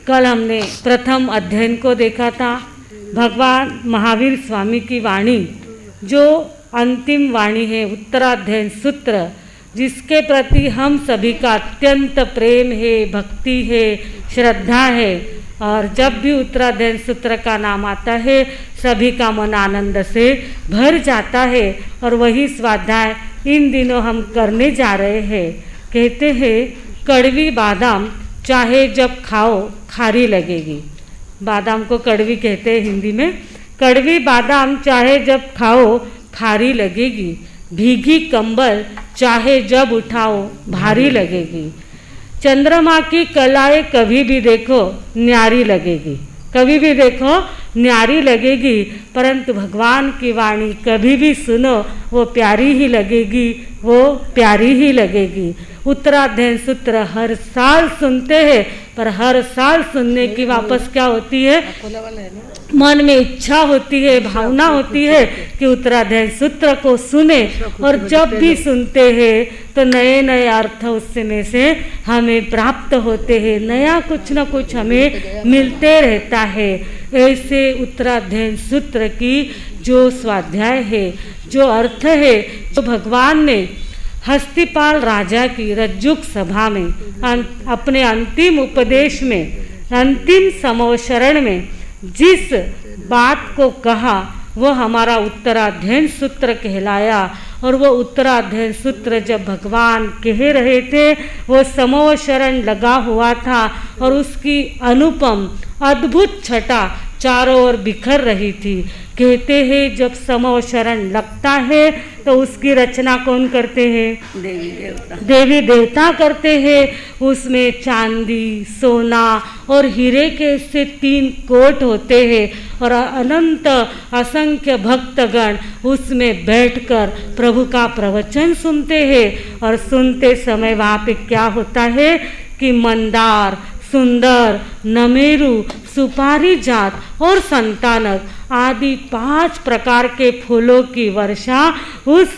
कल हमने प्रथम अध्ययन को देखा था, भगवान महावीर स्वामी की वाणी, जो अंतिम वाणी है, उत्तराध्ययन सूत्र, जिसके प्रति हम सभी का अत्यंत प्रेम है, भक्ति है, श्रद्धा है। और जब भी उत्तराध्ययन सूत्र का नाम आता है सभी का मन आनंद से भर जाता है। और वही स्वाध्याय इन दिनों हम करने जा रहे हैं। कहते हैं कड़वी बादाम चाहे जब खाओ खारी लगेगी। बादाम को कड़वी कहते हैं हिंदी में। कड़वी बादाम चाहे जब खाओ खारी लगेगी, भीगी कंबल चाहे जब उठाओ भारी लगेगी। चंद्रमा की कलाएं कभी भी देखो न्यारी लगेगी, कभी भी देखो न्यारी लगेगी, परंतु भगवान की वाणी कभी भी सुनो वो प्यारी ही लगेगी, वो प्यारी ही लगेगी। उत्तराध्ययन सूत्र हर साल सुनते हैं, पर हर साल सुनने की वापस क्या होती है, मन में इच्छा होती है, भावना होती है कि उत्तराध्ययन सूत्र को सुने। और जब भी सुनते हैं तो नए नए अर्थ उसमें से हमें प्राप्त होते हैं, नया कुछ न कुछ हमें मिलते रहता है। ऐसे उत्तराध्ययन सूत्र की जो स्वाध्याय है, जो अर्थ है, जो भगवान ने हस्तिपाल राजा की रज्जुक सभा में अपने अंतिम उपदेश में, अंतिम समोशरण में जिस बात को कहा वो हमारा उत्तराध्ययन सूत्र कहलाया। और वो उत्तराध्ययन सूत्र जब भगवान कह रहे थे वो समोशरण लगा हुआ था और उसकी अनुपम अद्भुत छटा चारों ओर बिखर रही थी। कहते हैं जब समोशरण लगता है तो उसकी रचना कौन करते हैं, देवी देवता करते हैं। उसमें चांदी, सोना और हीरे के से 3 कोट होते हैं और अनंत असंख्य भक्तगण उसमें बैठकर प्रभु का प्रवचन सुनते हैं। और सुनते समय वहाँ पे क्या होता है कि मंदार, सुंदर, नमेरु, सुपारी जात और संतानक आदि 5 प्रकार के फूलों की वर्षा उस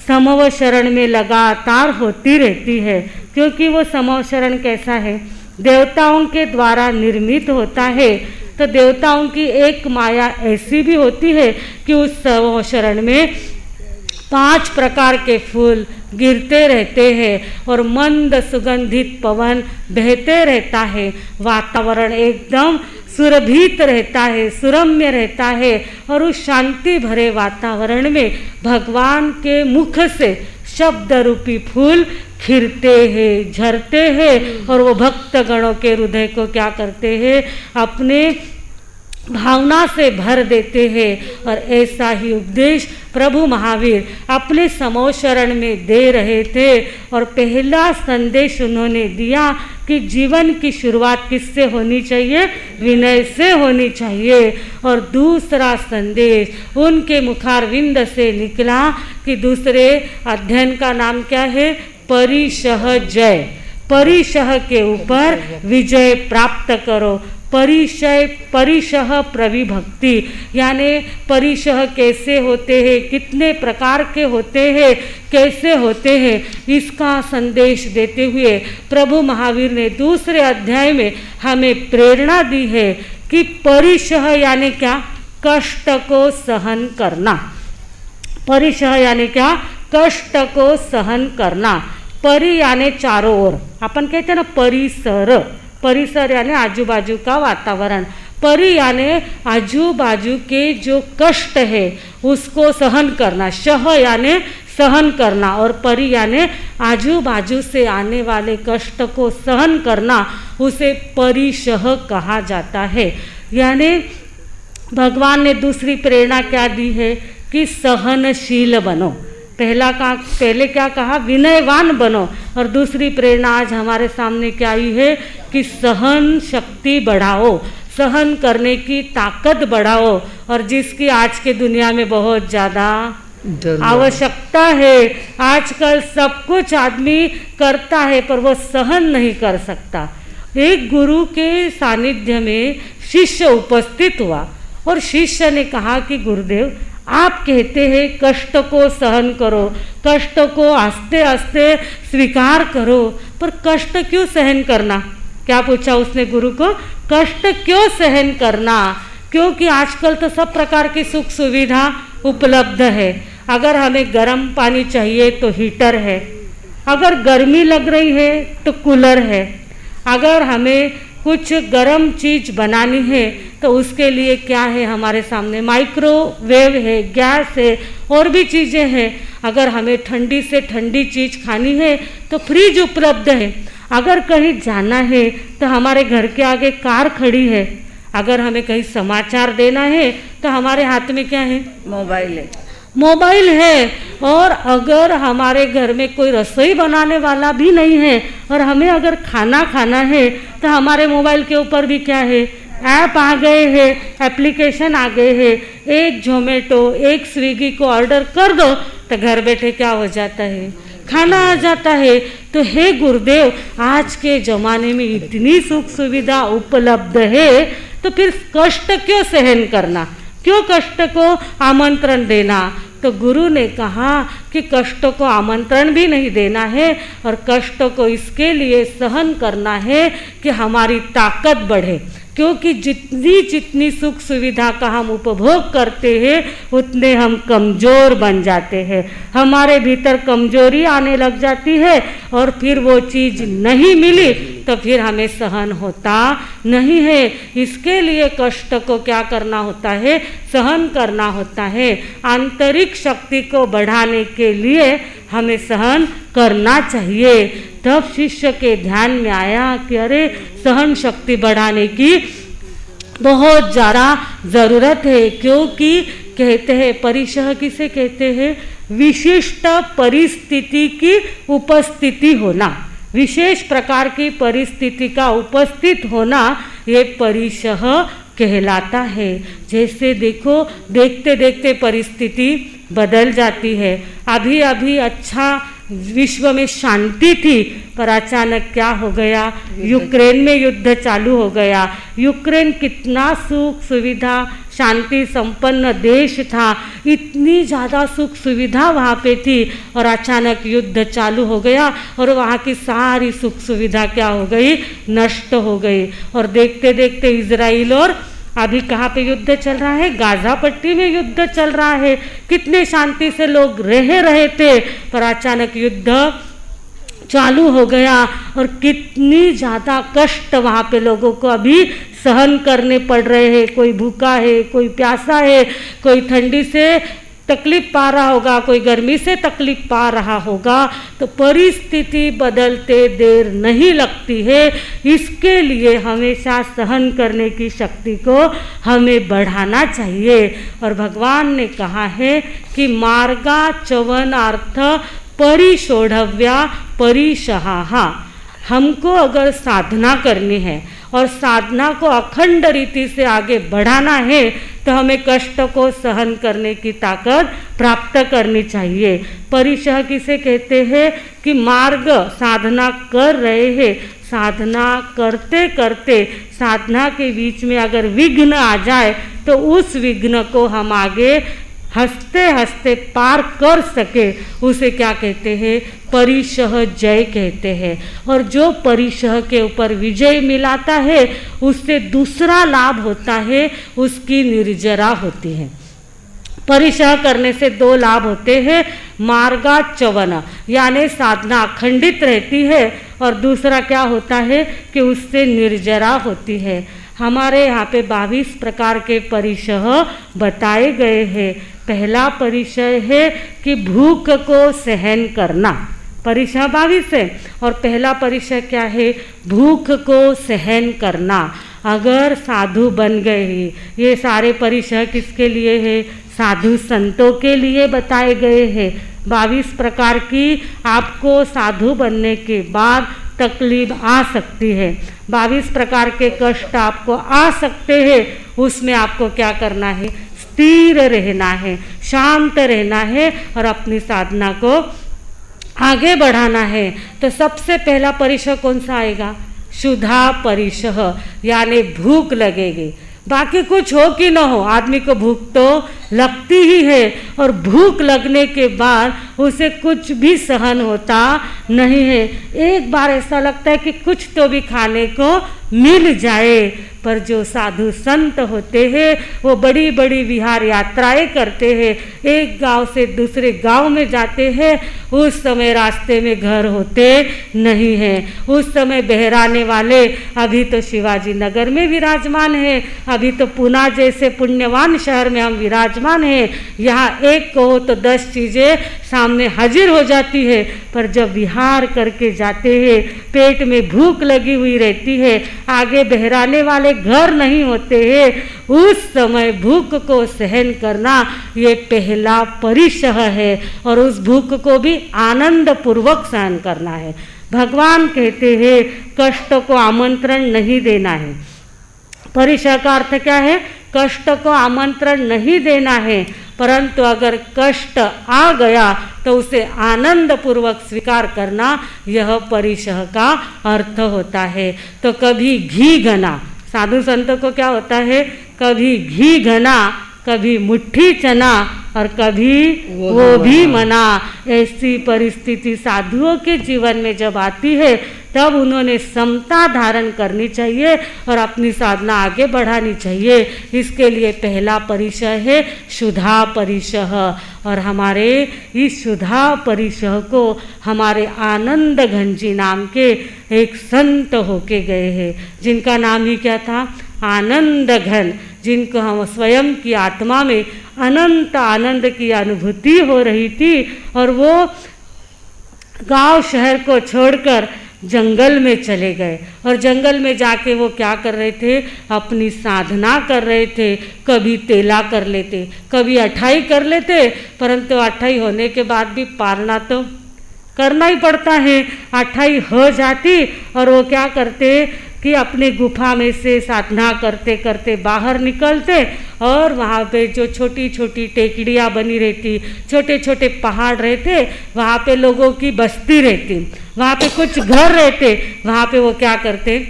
समवशरण में लगातार होती रहती है। क्योंकि वो समवशरण कैसा है, देवताओं के द्वारा निर्मित होता है। तो देवताओं की एक माया ऐसी भी होती है कि उस समवशरण में 5 प्रकार के फूल गिरते रहते हैं और मंद सुगंधित पवन बहते रहता है। वातावरण एकदम सुरभित रहता है, सुरम्य रहता है। और उस शांति भरे वातावरण में भगवान के मुख से शब्द रूपी फूल खिलते हैं, झरते हैं और वो भक्तगणों के हृदय को क्या करते हैं, अपने भावना से भर देते हैं। और ऐसा ही उपदेश प्रभु महावीर अपने समोशरण में दे रहे थे। और पहला संदेश उन्होंने दिया कि जीवन की शुरुआत किससे होनी चाहिए, विनय से होनी चाहिए। और दूसरा संदेश उनके मुखारविंद से निकला कि दूसरे अध्ययन का नाम क्या है, परिशह जय। परिशह के ऊपर विजय प्राप्त करो। परिशह प्रविभक्ति, यानी परिशह कैसे होते हैं, कितने प्रकार के होते हैं, कैसे होते हैं, इसका संदेश देते हुए प्रभु महावीर ने दूसरे अध्याय में हमें प्रेरणा दी है कि परिशह यानी क्या, कष्ट को सहन करना। परिशह यानी क्या, कष्ट को सहन करना। परि यानी चारों ओर, अपन कहते हैं ना परिसर, परिसर यानी आजू बाजू का वातावरण। परि यानी आजू बाजू के जो कष्ट है उसको सहन करना। शह यानी सहन करना और परि यानी आजू बाजू से आने वाले कष्ट को सहन करना, उसे परिशह कहा जाता है। यानी भगवान ने दूसरी प्रेरणा क्या दी है कि सहनशील बनो। पहले क्या कहा, विनयवान बनो। और दूसरी प्रेरणा आज हमारे सामने क्या आई है कि सहन शक्ति बढ़ाओ, सहन करने की ताकत बढ़ाओ। और जिसकी आज के दुनिया में बहुत ज़्यादा आवश्यकता है। आजकल सब कुछ आदमी करता है पर वो सहन नहीं कर सकता। एक गुरु के सानिध्य में शिष्य उपस्थित हुआ और शिष्य ने कहा कि गुरुदेव, आप कहते हैं कष्ट को सहन करो, कष्ट को आस्ते आस्ते स्वीकार करो, पर कष्ट क्यों सहन करना, क्या पूछा उसने गुरु को? कष्ट क्यों सहन करना? क्योंकि आजकल तो सब प्रकार की सुख सुविधा उपलब्ध है। अगर हमें गर्म पानी चाहिए तो हीटर है, अगर गर्मी लग रही है तो कूलर है, अगर हमें कुछ गर्म चीज़ बनानी है तो उसके लिए क्या है हमारे सामने? माइक्रोवेव है, गैस है, और भी चीज़ें हैं। अगर हमें ठंडी से ठंडी चीज़ खानी है तो फ्रिज उपलब्ध है। अगर कहीं जाना है तो हमारे घर के आगे कार खड़ी है। अगर हमें कहीं समाचार देना है तो हमारे हाथ में क्या है? मोबाइल है। मोबाइल है। और अगर हमारे घर में कोई रसोई बनाने वाला भी नहीं है और हमें अगर खाना खाना है तो हमारे मोबाइल के ऊपर भी क्या है? ऐप आ गए हैं, एप्लीकेशन आ गए हैं। एक जोमेटो, एक स्विगी को ऑर्डर कर दो तो घर बैठे क्या हो जाता है? खाना आ जाता है। तो हे गुरुदेव, आज के ज़माने में इतनी सुख सुविधा उपलब्ध है तो फिर कष्ट क्यों सहन करना? क्यों कष्ट को आमंत्रण देना? तो गुरु ने कहा कि कष्ट को आमंत्रण भी नहीं देना है और कष्ट को इसके लिए सहन करना है कि हमारी ताकत बढ़े। क्योंकि जितनी जितनी सुख सुविधा का हम उपभोग करते हैं उतने हम कमज़ोर बन जाते हैं। हमारे भीतर कमजोरी आने लग जाती है और फिर वो चीज़ नहीं मिली तो फिर हमें सहन होता नहीं है। इसके लिए कष्ट को क्या करना होता है? सहन करना होता है। आंतरिक शक्ति को बढ़ाने के लिए हमें सहन करना चाहिए। तब शिष्य के ध्यान में आया कि अरे सहन शक्ति बढ़ाने की बहुत ज़्यादा ज़रूरत है। क्योंकि कहते हैं परिशह किसे कहते हैं? विशिष्ट परिस्थिति की उपस्थिति होना, विशेष प्रकार की परिस्थिति का उपस्थित होना, ये परिशह कहलाता है। जैसे देखो, देखते देखते परिस्थिति बदल जाती है। अभी अभी अच्छा विश्व में शांति थी पर अचानक क्या हो गया? यूक्रेन में युद्ध चालू हो गया। यूक्रेन कितना सुख सुविधा शांति संपन्न देश था, इतनी ज़्यादा सुख सुविधा वहाँ पे थी और अचानक युद्ध चालू हो गया और वहाँ की सारी सुख सुविधा क्या हो गई? नष्ट हो गई। और देखते देखते इजराइल और अभी कहाँ पे युद्ध चल रहा है? गाज़ा पट्टी में युद्ध चल रहा है। कितने शांति से लोग रह रहे थे पर अचानक युद्ध चालू हो गया और कितनी ज़्यादा कष्ट वहाँ पे लोगों को अभी सहन करने पड़ रहे हैं। कोई भूखा है, कोई प्यासा है, कोई ठंडी से तकलीफ पा रहा होगा, कोई गर्मी से तकलीफ पा रहा होगा। तो परिस्थिति बदलते देर नहीं लगती है। इसके लिए हमेशा सहन करने की शक्ति को हमें बढ़ाना चाहिए। और भगवान ने कहा है कि मार्गा चवनार्थ परिशोढ़व्या परिशहा। हमको अगर साधना करनी है और साधना को अखंड रीति से आगे बढ़ाना है तो हमें कष्ट को सहन करने की ताकत प्राप्त करनी चाहिए। परिशह किसे कहते हैं? कि मार्ग साधना कर रहे हैं, साधना करते करते साधना के बीच में अगर विघ्न आ जाए तो उस विघ्न को हम आगे हंसते हंसते पार कर सके, उसे क्या कहते हैं? परिशह जय कहते हैं। और जो परिशह के ऊपर विजय मिलाता है उससे दूसरा लाभ होता है, उसकी निर्जरा होती है। परिशह करने से दो लाभ होते हैं। मार्गा चवन यानी साधना अखंडित रहती है और दूसरा क्या होता है कि उससे निर्जरा होती है। हमारे यहाँ पे 22 प्रकार के परिशह बताए गए हैं। पहला परिचय है कि भूख को सहन करना, परिचय 22 है। और पहला परिचय क्या है? भूख को सहन करना। अगर साधु बन गए हैं, ये सारे परिचय किसके लिए है? साधु संतों के लिए बताए गए हैं। 22 प्रकार की आपको साधु बनने के बाद तकलीफ आ सकती है, 22 प्रकार के कष्ट आपको आ सकते हैं। उसमें आपको क्या करना है? स्थिर रहना है, शांत रहना है और अपनी साधना को आगे बढ़ाना है। तो सबसे पहला परिचय कौन सा आएगा? शुद्धा परिशह, यानी भूख लगेगी। बाकी कुछ हो कि न हो, आदमी को भूख तो लगती ही है, और भूख लगने के बाद उसे कुछ भी सहन होता नहीं है। एक बार ऐसा लगता है कि कुछ तो भी खाने को मिल जाए। पर जो साधु संत होते हैं वो बड़ी बड़ी विहार यात्राएं करते हैं, एक गांव से दूसरे गांव में जाते हैं। उस समय रास्ते में घर होते नहीं हैं, उस समय बहराने वाले अभी तो शिवाजी नगर में विराजमान हैं, अभी तो पुणे जैसे पुण्यवान शहर में हम विराजमान हैं। यहाँ एक कहो तो 10 चीज़ें सामने हाजिर हो जाती है। पर जब विहार करके जाते हैं, पेट में भूख लगी हुई रहती है, आगे बहराने वाले घर नहीं होते हैं, उस समय भूख को सहन करना ये पहला परिशह है, और उस भूख को भी आनंद पूर्वक सहन करना है। भगवान कहते हैं कष्ट को आमंत्रण नहीं देना है। परिशह का अर्थ क्या है? कष्ट को आमंत्रण नहीं देना है, परंतु अगर कष्ट आ गया तो उसे आनंद पूर्वक स्वीकार करना, यह परिशह का अर्थ होता है। तो कभी घी घना, साधु संतों को क्या होता है? कभी घी घना, कभी मुट्ठी चना, और कभी वो भी मना। ऐसी परिस्थिति साधुओं के जीवन में जब आती है तब उन्होंने समता धारण करनी चाहिए और अपनी साधना आगे बढ़ानी चाहिए। इसके लिए पहला परिशह है शुद्धा परिशह, और हमारे इस शुद्धा परिशह को हमारे आनंद घन जी नाम के एक संत होके गए हैं, जिनका नाम ही क्या था? आनंद घन, जिनको हम स्वयं की आत्मा में अनंत आनंद की अनुभूति हो रही थी, और वो गांव शहर को छोड़कर जंगल में चले गए, और जंगल में जाके वो क्या कर रहे थे? अपनी साधना कर रहे थे। कभी तेला कर लेते, कभी अठाई कर लेते, परंतु अठाई होने के बाद भी पारना तो करना ही पड़ता है। अठाई हो जाती और वो क्या करते कि अपने गुफा में से साधना करते करते बाहर निकलते, और वहाँ पे जो छोटी छोटी टेकड़ियाँ बनी रहती, छोटे छोटे पहाड़ रहते, वहाँ पे लोगों की बस्ती रहती, वहाँ पे कुछ घर रहते, वहाँ पे वो क्या करते?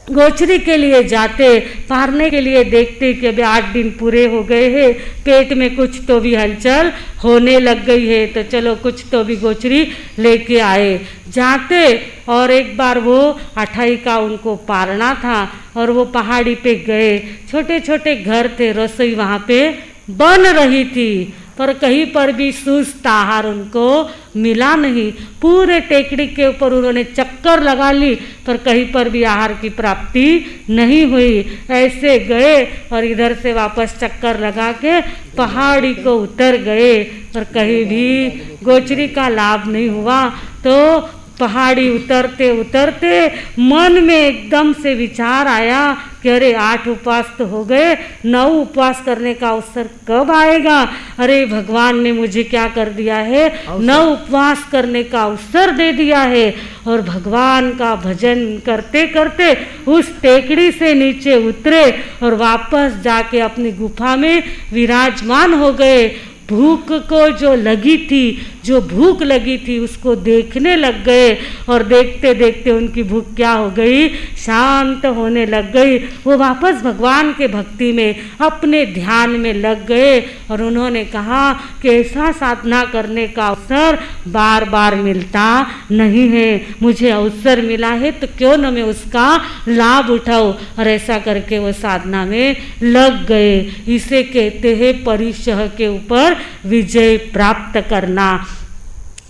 गोचरी के लिए जाते, पारने के लिए देखते कि अभी 8 दिन पूरे हो गए हैं, पेट में कुछ तो भी हलचल होने लग गई है, तो चलो कुछ तो भी गोचरी लेके आए। जाते और एक बार वो अठाई का उनको पारना था, और वो पहाड़ी पे गए, छोटे छोटे घर थे, रसोई वहाँ पे बन रही थी, पर कहीं पर भी सुस्त आहार उनको मिला नहीं। पूरे टेकड़ी के ऊपर उन्होंने चक्कर लगा ली, पर कहीं पर भी आहार की प्राप्ति नहीं हुई। ऐसे गए और इधर से वापस चक्कर लगा के पहाड़ी को उतर गए, पर कहीं भी गोचरी का लाभ नहीं हुआ। तो पहाड़ी उतरते उतरते मन में एकदम से विचार आया कि अरे 8 उपवास तो हो गए, 9 उपवास करने का अवसर कब आएगा? अरे भगवान ने मुझे क्या कर दिया है? 9 उपवास करने का अवसर दे दिया है। और भगवान का भजन करते करते उस टेकड़ी से नीचे उतरे और वापस जाके अपनी गुफा में विराजमान हो गए। भूख को जो लगी थी, जो भूख लगी थी, उसको देखने लग गए, और देखते देखते उनकी भूख क्या हो गई? शांत होने लग गई। वो वापस भगवान के भक्ति में अपने ध्यान में लग गए, और उन्होंने कहा कि ऐसा साधना करने का अवसर बार बार मिलता नहीं है, मुझे अवसर मिला है तो क्यों न मैं उसका लाभ उठाऊं। और ऐसा करके वो साधना में लग गए। इसे कहते हैं परिशह के ऊपर विजय प्राप्त करना।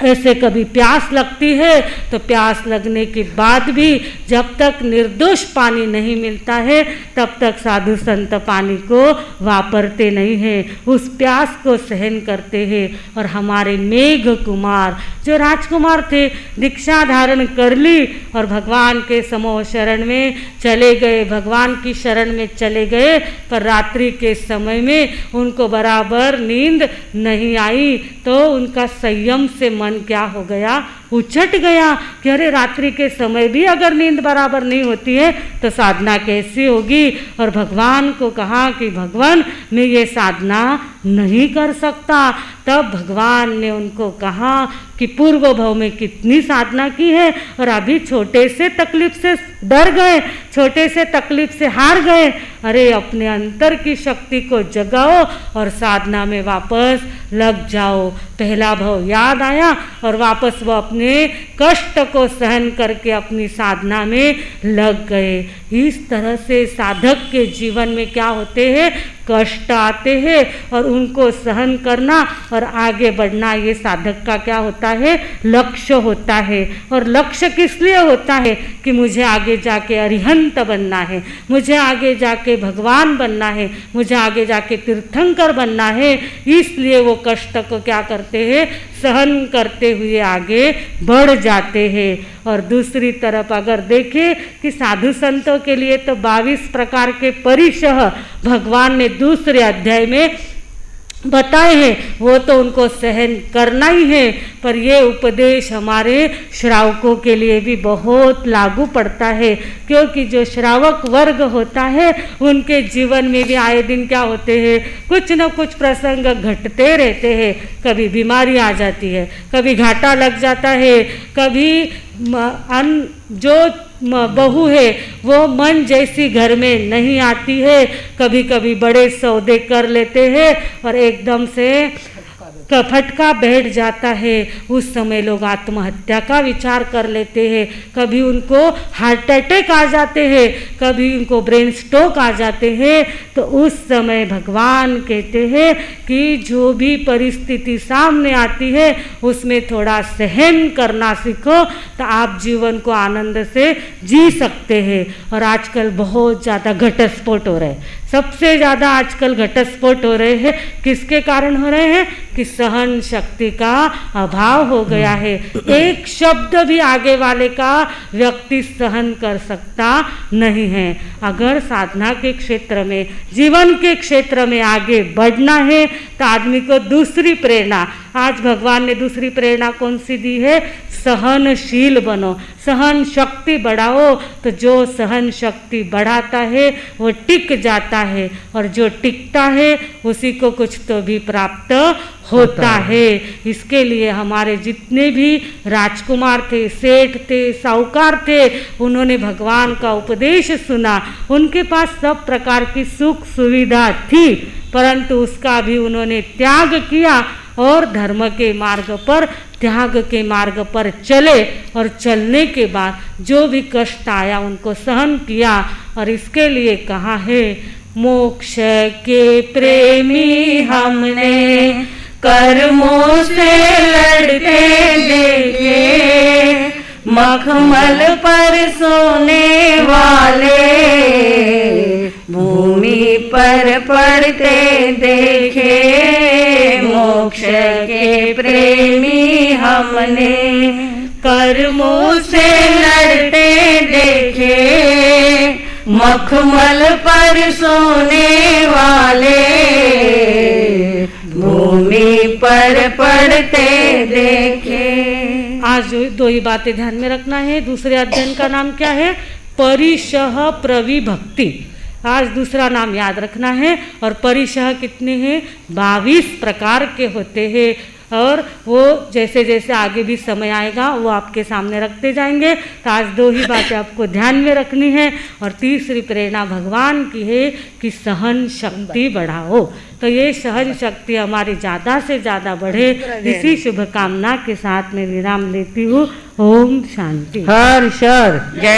ऐसे कभी प्यास लगती है तो प्यास लगने के बाद भी जब तक निर्दोष पानी नहीं मिलता है तब तक साधु संत पानी को वापरते नहीं हैं, उस प्यास को सहन करते हैं। और हमारे मेघ कुमार जो राजकुमार थे, दीक्षा धारण कर ली और भगवान के समूह शरण में चले गए, भगवान की शरण में चले गए, पर रात्रि के समय में उनको बराबर नींद नहीं आई, तो उनका संयम से मन क्या हो गया? उछट गया कि अरे रात्रि के समय भी अगर नींद बराबर नहीं होती है तो साधना कैसी होगी। और भगवान को कहा कि भगवान मैं ये साधना नहीं कर सकता। तब भगवान ने उनको कहा कि पूर्व भव में कितनी साधना की है और अभी छोटे से तकलीफ से डर गए, छोटे से तकलीफ से हार गए। अरे अपने अंतर की शक्ति को जगाओ और साधना में वापस लग जाओ। पहला भव याद आया और वापस वो अपने कष्ट को सहन करके अपनी साधना में लग गए। इस तरह से साधक के जीवन में क्या होते हैं, कष्ट आते हैं और उनको सहन करना और आगे बढ़ना, ये साधक का क्या होता है, लक्ष्य होता है। और लक्ष्य किस लिए होता है कि मुझे आगे जाके अरिहंत बनना है, मुझे आगे जाके भगवान बनना है, मुझे आगे जाके तीर्थंकर बनना है। इसलिए वो कष्ट को क्या करते हैं, सहन करते हुए आगे बढ़ जाते हैं। और दूसरी तरफ अगर देखें कि साधु संतों के लिए तो 22 प्रकार के परिशह भगवान ने दूसरे अध्याय में बताए हैं, वो तो उनको सहन करना ही है। पर ये उपदेश हमारे श्रावकों के लिए भी बहुत लागू पड़ता है, क्योंकि जो श्रावक वर्ग होता है उनके जीवन में भी आए दिन क्या होते हैं, कुछ न कुछ प्रसंग घटते रहते हैं। कभी बीमारी आ जाती है, कभी घाटा लग जाता है, कभी जो बहू है वो मन जैसी घर में नहीं आती है, कभी कभी बड़े सौदे कर लेते हैं और एकदम से फटका बैठ जाता है। उस समय लोग आत्महत्या का विचार कर लेते हैं, कभी उनको हार्ट अटैक आ जाते हैं, कभी उनको ब्रेन स्ट्रोक आ जाते हैं। तो उस समय भगवान कहते हैं कि जो भी परिस्थिति सामने आती है उसमें थोड़ा सहन करना सीखो तो आप जीवन को आनंद से जी सकते हैं। और आजकल बहुत ज़्यादा घटस्फोट हो रहे हैं, सबसे ज़्यादा आजकल घटस्फोट हो रहे हैं। किसके कारण हो रहे हैं कि सहन शक्ति का अभाव हो गया है। एक शब्द भी आगे वाले का व्यक्ति सहन कर सकता नहीं है। अगर साधना के क्षेत्र में, जीवन के क्षेत्र में आगे बढ़ना है तो आदमी को दूसरी प्रेरणा, आज भगवान ने दूसरी प्रेरणा कौन सी दी है, सहनशील बनो, सहन शक्ति बढ़ाओ। तो जो सहन शक्ति बढ़ाता है वो टिक जाता है और जो टिकता है उसी को कुछ तो भी प्राप्त होता है। इसके लिए हमारे जितने भी राजकुमार थे, सेठ थे, साहूकार थे, उन्होंने भगवान का उपदेश सुना। उनके पास सब प्रकार की सुख सुविधा थी, परंतु उसका भी उन्होंने त्याग किया और धर्म के मार्ग पर, त्याग के मार्ग पर चले। और चलने के बाद जो भी कष्ट आया उनको सहन किया। और इसके लिए कहा है, मोक्ष के प्रेमी हमने कर्मों से लड़ते देखे, मखमल पर सोने वाले भूमि पर पड़ते देखे। मोक्ष के प्रेमी हमने कर्मों से लड़ते देखे, मखमल पर सोने वाले भूमि पर पड़ते देखे। आज दो ही बातें ध्यान में रखना है। दूसरे अध्ययन का नाम क्या है, परिशह प्रविभक्ति। आज दूसरा नाम याद रखना है। और परिशह कितने हैं, 22 प्रकार के होते हैं। और वो जैसे जैसे आगे भी समय आएगा वो आपके सामने रखते जाएंगे। तो आज दो ही बातें आपको ध्यान में रखनी है। और तीसरी प्रेरणा भगवान की है कि सहन शक्ति बढ़ाओ। तो ये सहन शक्ति हमारी ज़्यादा से ज़्यादा बढ़े, इसी शुभकामना के साथ मैं विराम लेती हूँ। ओम शांति। हर शर जय।